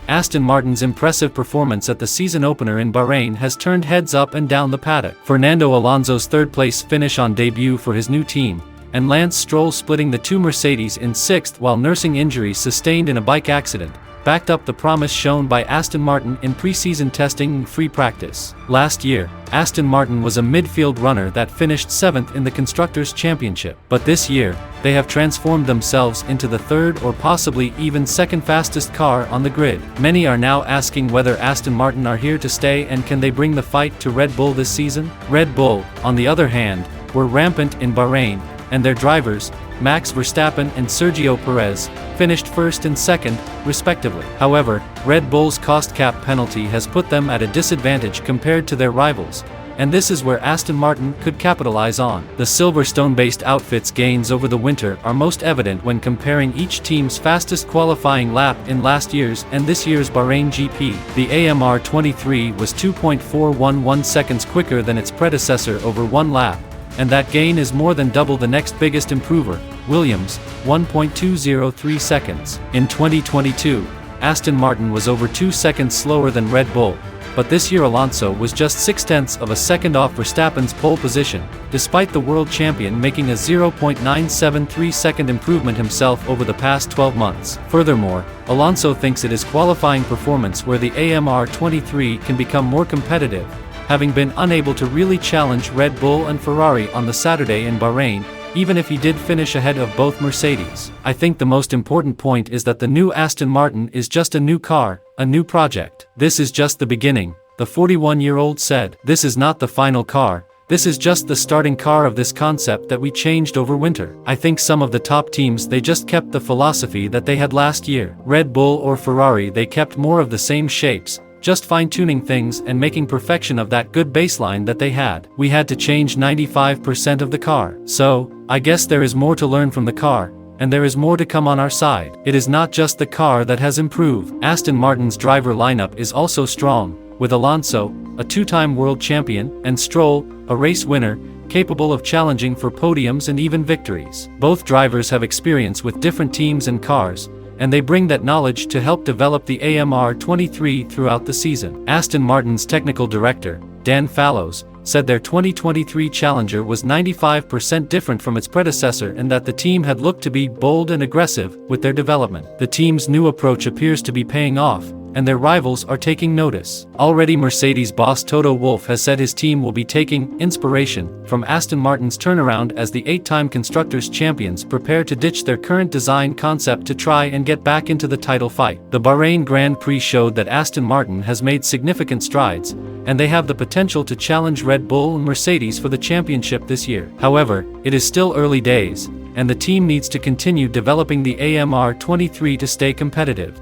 Aston Martin's impressive performance at the season opener in Bahrain has turned heads up and down the paddock. Fernando Alonso's third-place finish on debut for his new team, and Lance Stroll splitting the two Mercedes in sixth while nursing injuries sustained in a bike accident, backed up the promise shown by Aston Martin in pre-season testing and free practice. Last year, Aston Martin was a midfield runner that finished 7th in the Constructors' Championship. But this year, they have transformed themselves into the third or possibly even second fastest car on the grid. Many are now asking whether Aston Martin are here to stay and can they bring the fight to Red Bull this season? Red Bull, on the other hand, were rampant in Bahrain, and their drivers, Max Verstappen and Sergio Perez, finished first and second, respectively. However, Red Bull's cost cap penalty has put them at a disadvantage compared to their rivals, and this is where Aston Martin could capitalize on. The Silverstone-based outfit's gains over the winter are most evident when comparing each team's fastest qualifying lap in last year's and this year's Bahrain GP. The AMR 23 was 2.411 seconds quicker than its predecessor over one lap, and that gain is more than double the next biggest improver, Williams, 1.203 seconds. In 2022, Aston Martin was over 2 seconds slower than Red Bull, but this year Alonso was just 0.6 of a second off Verstappen's pole position, despite the world champion making a 0.973 second improvement himself over the past 12 months. Furthermore, Alonso thinks it is qualifying performance where the AMR 23 can become more competitive, having been unable to really challenge Red Bull and Ferrari on the Saturday in Bahrain, even if he did finish ahead of both Mercedes. I think the most important point is that the new Aston Martin is just a new car, a new project. This is just the beginning, the 41-year-old said. This is not the final car, this is just the starting car of this concept that we changed over winter. I think some of the top teams they just kept the philosophy that they had last year. Red Bull or Ferrari they kept more of the same shapes, just fine-tuning things and making perfection of that good baseline that they had. We had to change 95% of the car. So, I guess there is more to learn from the car, and there is more to come on our side. It is not just the car that has improved. Aston Martin's driver lineup is also strong, with Alonso, a two-time world champion, and Stroll, a race winner, capable of challenging for podiums and even victories. Both drivers have experience with different teams and cars, and they bring that knowledge to help develop the AMR 23 throughout the season. Aston Martin's technical director, Dan Fallows, said their 2023 Challenger was 95% different from its predecessor and that the team had looked to be bold and aggressive with their development. The team's new approach appears to be paying off, and their rivals are taking notice. Already Mercedes boss Toto Wolff has said his team will be taking inspiration from Aston Martin's turnaround as the 8-time Constructors' Champions prepare to ditch their current design concept to try and get back into the title fight. The Bahrain Grand Prix showed that Aston Martin has made significant strides, and they have the potential to challenge Red Bull and Mercedes for the championship this year. However, it is still early days, and the team needs to continue developing the AMR 23 to stay competitive.